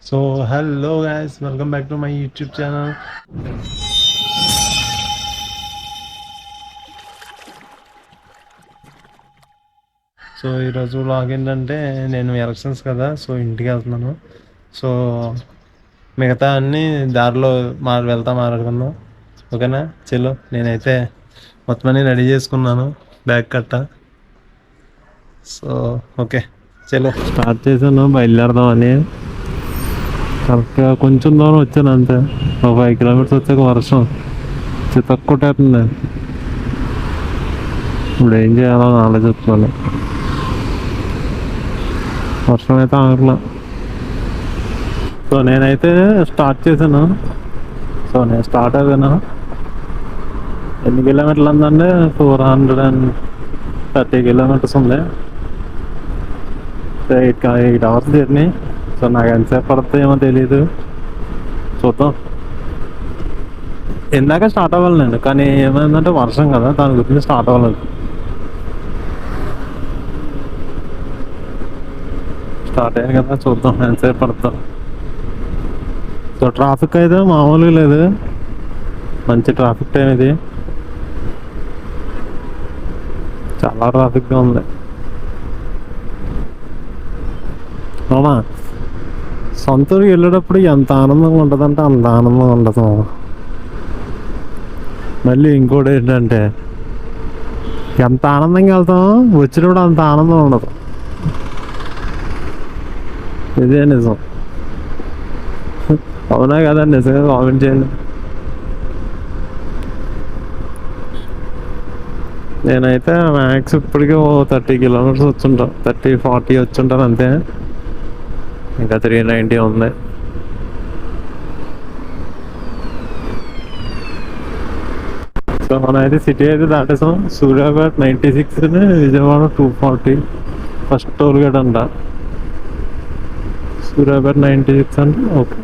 So hello guys, welcome back to my YouTube channel. So ఈరోజు vlog ఏంటంటే, నేను elections కదా, సో ఇంటికి వెళ్తున్నాను. సో మిగతా అన్నీ దారిలో మాట్లాడుకుందాం. ఓకేనా? చలో, నేనైతే మొత్తం అన్నీ రెడీ చేసుకున్నాను, బ్యాగ్ కట్ట. సో ఓకే, చలో స్టార్ట్ చేశాను, బయలుదేరదామని. కరెక్ట్గా కొంచెం దూరం వచ్చాను అంతే. ఒక 5 కిలోమీటర్స్ వచ్చాక వర్షం చితక్కొట్టేస్తుంది. ఇప్పుడు ఏం చేయాలో అని ఆలోచిస్తున్నాను. వర్షం అయితే ఆగట్లా. సో నేనైతే స్టార్ట్ చేశాను. సో నేను స్టార్ట్ అయ్యాను. ఎన్ని కిలోమీటర్లు ఉందంటే 430 కిలోమీటర్స్ ఉంది. 8 అవర్స్ జర్నీ. సో నాకు ఎంతసేపు పడుతుందేమో తెలీదు, చూద్దాం. ఇందాక స్టార్ట్ అవ్వాలండి, కానీ ఏమైందంటే వర్షం కదా, దాని గురించి స్టార్ట్ అవ్వలేదు. స్టార్ట్ అయ్యాను కదా, చూద్దాం ఎంతసేపు పడుతుందో. సో ట్రాఫిక్ అయితే మామూలుగా లేదు, మంచి ట్రాఫిక్ టైం ఇది. చాలా ట్రాఫిక్గా ఉంది. అవునా? సొంత ఊరికి వెళ్ళేటప్పుడు ఎంత ఆనందంగా ఉంటుందంటే అంత ఆనందంగా ఉండదు. మళ్ళీ ఇంకోటి ఏంటంటే, ఎంత ఆనందంగా వెళ్తామో వచ్చినప్పుడు అంత ఆనందం ఉండదు. ఇదే నిజం. అవునా కదా? నిజంగా కామెంట్ చేయండి. నేనైతే మ్యాక్స్ ఇప్పటికీ 30 కిలోమీటర్స్ వచ్చుంటాను, 30-40 వచ్చుంటాను అంతే. ఇంకా 390 ఉంది. సో మనం అయితే సిటీ అయితే దాటేసాం. Suryapet 96, Vijayawada 240. First toll gate అంట సూర్యాపేట 96 అంటే. ఓకే,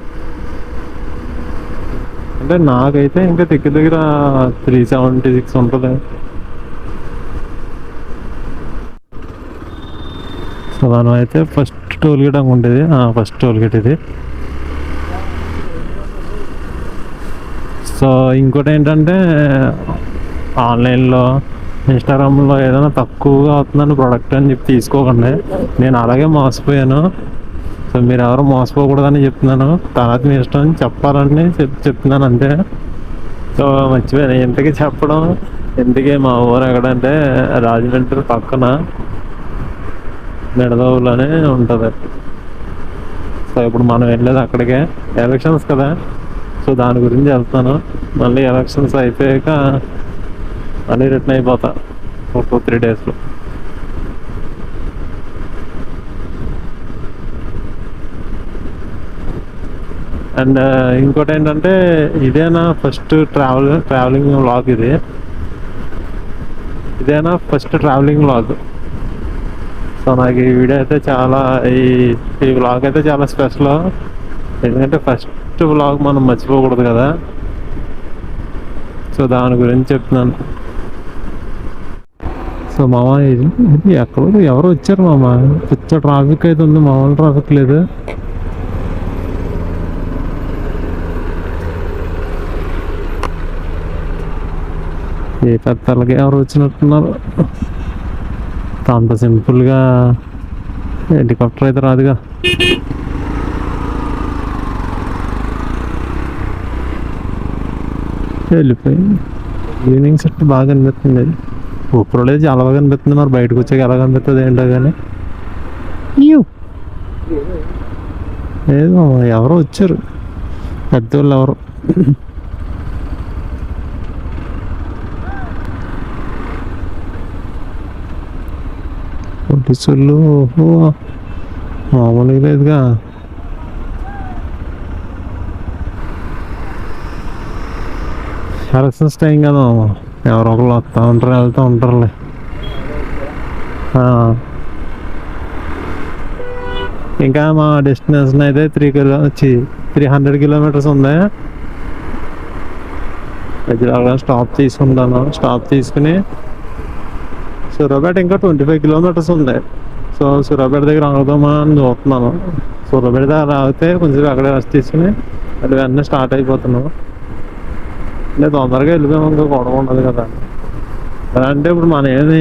అంటే నాకైతే ఇంకా దగ్గర దగ్గర 376 ఉంటుంది. సో మనం అయితే ఫస్ట్ టోల్ గేట్ అనుకుంటుంది. ఫస్ట్ టోల్ గేట్ ఇది. సో ఇంకోటి ఏంటంటే, ఆన్లైన్లో ఇన్స్టాగ్రామ్లో ఏదైనా తక్కువగా అవుతుందని ప్రోడక్ట్ అని చెప్పి తీసుకోకండి. నేను అలాగే మోసపోయాను. సో మీరు ఎవరు మోసపోకూడదని చెప్తున్నాను. తర్వాత మీ ఇష్టం అని చెప్పాలని చెప్తున్నాను అంతే. సో మర్చిపోయాను ఇంతకీ చెప్పడం. ఇంతకీ మా ఊరు ఎక్కడంటే రాజమండ్రి పక్కన నిడదవులోనే ఉంటుంది. సో ఇప్పుడు మనం వెళ్ళేది అక్కడికే. ఎలక్షన్స్ కదా, సో దాని గురించి వెళ్తాను. మళ్ళీ ఎలక్షన్స్ అయిపోయాక మళ్ళీ రిటర్న్ అయిపోతా ఒక 2-3 డేస్లో. అండ్ ఇంకోటి ఏంటంటే, ఇదేనా ఫస్ట్ ట్రావెలింగ్ వ్లాగ్ ఇది. ఇదేనా ఫస్ట్ ట్రావెలింగ్ వ్లాగ్. సో నాకు ఈ వీడియో అయితే చాలా, ఈ వ్లాగ్ అయితే చాలా స్పెషల్. ఎందుకంటే ఫస్ట్ వ్లాగ్ మనం మర్చిపోకూడదు కదా, సో దాని గురించి చెప్తున్నాను. సో మామ, ఇది ఎక్కడో ఎవరు వచ్చారు మామ. పిచ్చ ట్రాఫిక్ అయితే ఉంది, మామూలు ట్రాఫిక్ లేదు. ఏ పెద్దలకి ఎవరు వచ్చినట్టున్నారు. అంత సింపుల్గా హెలికాప్టర్ అయితే రాదుగా. వెళ్ళిపోయింది. ఈవినింగ్ సెట్ బాగా కనిపిస్తుంది. ఊపిరి లేదు, చాలా బాగా కనిపిస్తుంది. మరి బయటకు వచ్చాక ఎలా కనిపిస్తుంది ఏంటో కానీ. ఏదో ఎవరో వచ్చారు, పెద్దవాళ్ళు ఎవరు. పోలీసులు మామూలుగా లేదుగా. ఎలక్షన్స్ టైం కదా, ఎవరో ఒకరు వస్తూ ఉంటారు, వెళ్తూ ఉంటారులే. ఇంకా మా డెస్టినేషన్ అయితే 300 కిలోమీటర్స్ ఉంది. స్టాప్ తీసుకుంటాను. స్టాప్ తీసుకుని సూర్యాపేట ఇంకా 25 కిలోమీటర్స్ ఉంది. సో సూర్యాపేట దగ్గర ఆగుదామా అని చూస్తున్నాను. సూర్యాపేట దగ్గర ఆగితే కొంచెం అక్కడే రెస్ట్ తీసుకుని అది వెంటనే స్టార్ట్ అయిపోతున్నాం. అంటే తొందరగా వెళ్ళిపోయాము, ఇంకా గొడవ ఉండదు కదా. ఎలా అంటే ఇప్పుడు మన ఏమి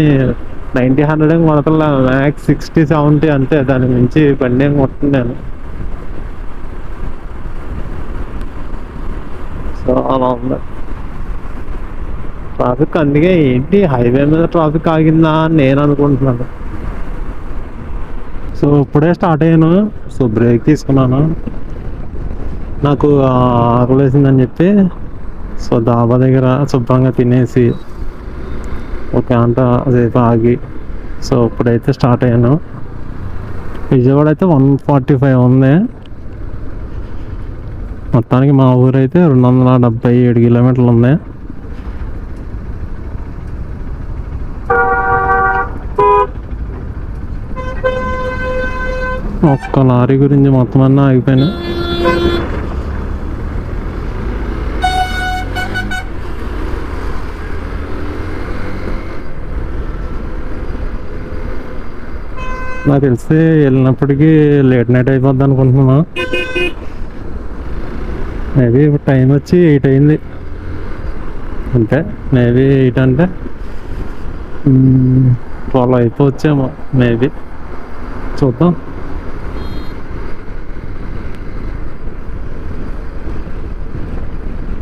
90-100 ఏం కొడతలే, మ్యాక్స్ 60-70 అంతే. దానికి మించి బండి ఏం కొట్టను నేను. సో అలా ఉంది ట్రాఫిక్. అందుకే ఏంటి హైవే మీద ట్రాఫిక్ ఆగిందా అని నేను అనుకుంటున్నాను. సో ఇప్పుడే స్టార్ట్ అయ్యాను. సో బ్రేక్ తీసుకున్నాను, నాకు ఆకలి వేసిందని చెప్పి. సో డాబా దగ్గర శుభ్రంగా తినేసి ఒక గంట సేపు ఆగి సో ఇప్పుడైతే స్టార్ట్ అయ్యాను. విజయవాడ అయితే 145 ఉంది. మొత్తానికి మా ఊరైతే 277 కిలోమీటర్లు ఉంది. ఒక్క లారీ గురించి మొత్తం అన్నా ఆగిపోయినా. నాకు తెలిసి వెళ్ళినప్పటికీ లేట్ నైట్ అయిపోద్ది అనుకుంటున్నాను. మేబీ ఇప్పుడు టైం వచ్చి 8 అయింది అంతే. మేబీ 8 అంటే 12 అయిపోవచ్చేమో మేబీ, చూద్దాం.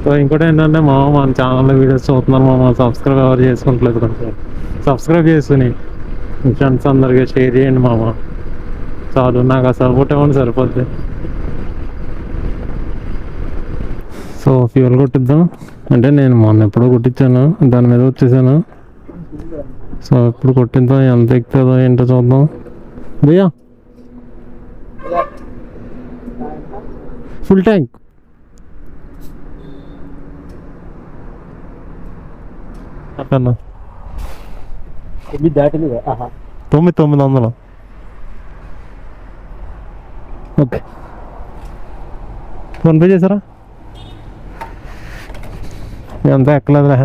సో ఇంకోటి ఏంటంటే మన ఛానల్లో వీడియోస్ చూస్తున్నారు, సబ్స్క్రైబ్ ఎవరు చేసుకుంటలేదు. కొంచెం సబ్స్క్రైబ్ చేసుకుని మీ ఫ్రెండ్స్ అందరికీ షేర్ చేయండి చాలు. నాకు ఆ సపోర్ట్ ఇవ్వండి సరిపోద్ది. సో ఫ్యూల్ కొట్టిద్దాం. అంటే నేను మొన్న ఎప్పుడో కొట్టించాను, దాని మీద వచ్చేసాను. సో ఇప్పుడు కొట్టిద్దాం, ఎంత ఎక్కుతుందో ఏంటో చూద్దాం. భయ్యా ఫుల్ ట్యాంక్. అన్న 900. ఓకే, ఫోన్పే చేశారా? ఎంత ఎక్కలేదురా.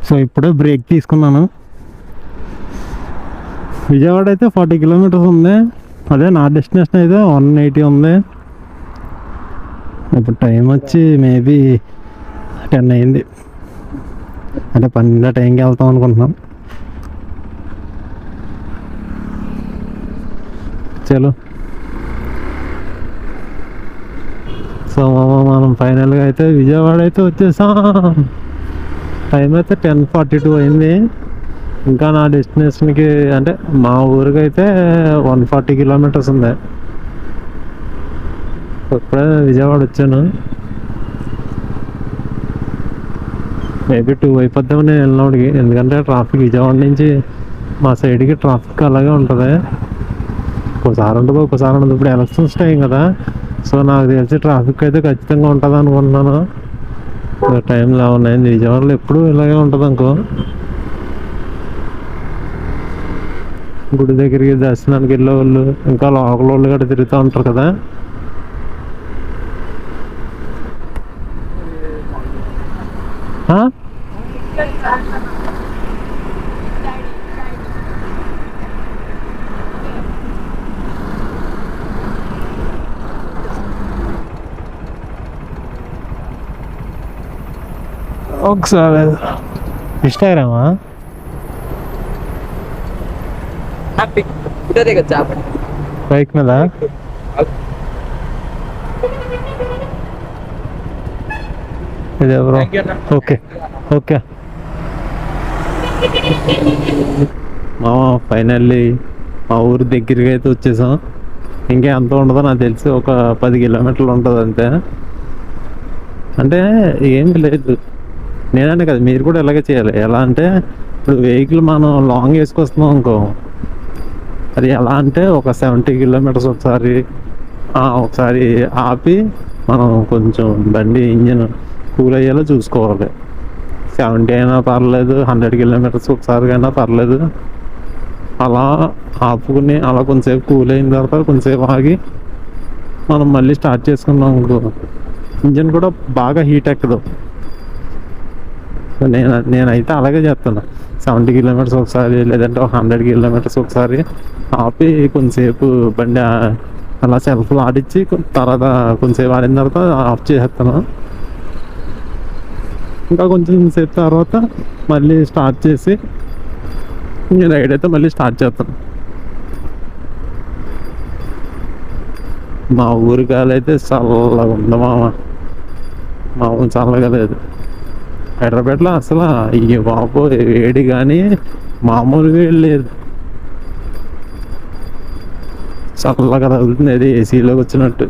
సో ఇప్పుడే బ్రేక్ తీసుకున్నాను. విజయవాడ అయితే 40 కిలోమీటర్స్ ఉంది. అదే నా డెస్టినేషన్ అయితే 180 ఉంది. ఇప్పుడు టైం వచ్చి మేబీ 10 అయింది. అంటే 12 టైంకి వెళ్తాం అనుకుంటున్నాం. చలో. సో మనం ఫైనల్గా అయితే విజయవాడ అయితే వచ్చేసాం. టైం అయితే 10:42 అయింది. ఇంకా నా డెస్టినేషన్కి అంటే మా ఊరికి అయితే 140 కిలోమీటర్స్ ఉంది. ఇప్పుడే విజయవాడ వచ్చాను. మేబీ 2 అయిపోద్దామని నేను వెళ్ళినోడికి, ఎందుకంటే ట్రాఫిక్ విజయవాడ నుంచి మా సైడ్కి ట్రాఫిక్ అలాగే ఉంటుంది. ఒక్కోసారి ఉంటుంది, ఒక్కోసారి ఉండదు. ఇప్పుడు ఎలక్షన్స్ టైం కదా, సో నాకు తెలిసి ట్రాఫిక్ అయితే ఖచ్చితంగా ఉంటుంది అనుకుంటున్నాను. టైం 11 అయింది. విజయవాడలో ఎప్పుడు ఇలాగే ఉంటుంది అనుకో. గుడి దగ్గరికి దర్శనానికి వెళ్ళే వాళ్ళు, ఇంకా లోకల్ వాళ్ళు కూడా తిరుగుతూ ఉంటారు కదా. ఒకసారి ఇన్స్టాగ్రామా బైక్ మీద ఇదే బ్రో. ఓకే ఓకే ఫైనల్లీ మా ఊరి దగ్గరికి అయితే వచ్చేసాం. ఇంకా ఎంత ఉండదో నాకు తెలిసి ఒక 10 కిలోమీటర్లు ఉంటుంది అంతే. అంటే ఏం లేదు, నేనంటే కదా, మీరు కూడా ఇలాగే చేయాలి. ఎలా అంటే ఇప్పుడు వెహికల్ మనం లాంగ్ వేసుకొస్తున్నాం అనుకో, అది ఎలా అంటే ఒక 70 కిలోమీటర్స్ ఒకసారి ఆపి మనం కొంచెం బండి ఇంజిన్ కూల్ అయ్యేలా చూసుకోవాలి. 70 అయినా పర్లేదు, 100 కిలోమీటర్స్ ఒకసారికైనా పర్లేదు. అలా ఆపుకుని అలా కొంచెంసేపు కూల్ అయిన తర్వాత కొంచెంసేపు ఆగి మనం మళ్ళీ స్టార్ట్ చేసుకున్నాం అనుకో, ఇంజిన్ కూడా బాగా హీట్ ఎక్కదు. నేనైతే అలాగే చేస్తాను. 70 కిలోమీటర్స్ ఒకసారి, లేదంటే 100 కిలోమీటర్స్ ఒకసారి ఆపి కొంచెంసేపు బండి అలా సెల్ఫ్లో ఆడిచ్చి తర్వాత కొంచెంసేపు ఆడిన తర్వాత ఆఫ్ చేసేస్తాను. ఇంకా కొంచెం సేపు తర్వాత మళ్ళీ స్టార్ట్ చేసి రైడ్ అయితే మళ్ళీ స్టార్ట్ చేస్తాను. మా ఊరి గాలి అయితే చల్లగా ఉంది మామ, మామూలు చల్లగా లేదు. హైదరాబాద్లో అసలు ఈ బాబు వేడి కానీ మామూలు వేడి లేదు, చల్లగా తగులుతుంది, అది ఏసీలోకి వచ్చినట్టు.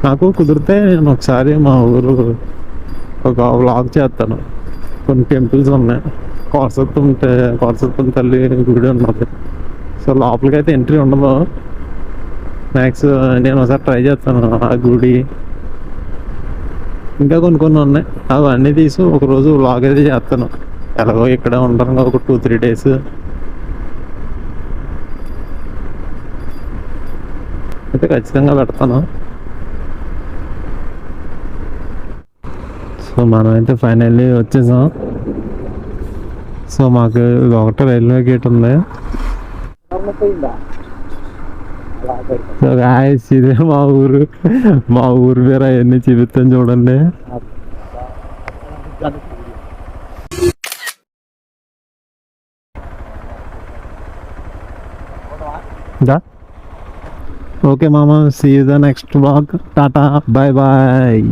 నాకు కుదిరితే నేను ఒకసారి మా ఊరు ఒక వ్లాగ్ చేస్తాను. కొన్ని టెంపుల్స్ ఉన్నాయి, కోరసత్వం తల్లి గుడి ఉన్నది. సో లోపలికి అయితే ఎంట్రీ ఉండదు. మ్యాక్స్ నేను ఒకసారి ట్రై చేస్తాను ఆ గుడి. ఇంకా కొన్ని ఉన్నాయి, అవన్నీ తీసి ఒకరోజు వ్లాగ్ అయితే చేస్తాను. ఎలాగో ఇక్కడే ఉంటాను ఒక 2-3 డేస్. అయితే ఖచ్చితంగా పెడతాను. సో మనం అయితే ఫైనల్లీ వచ్చేసాం. సో మాకు ఒకటే రైల్వే గేట్ ఉంది. సో గాయ్స్ ఇదే మా ఊరు పేరు అవన్నీ చూపిస్తాను చూడండి. ఓకే మామ, see you the next vlog. Tata, bye bye.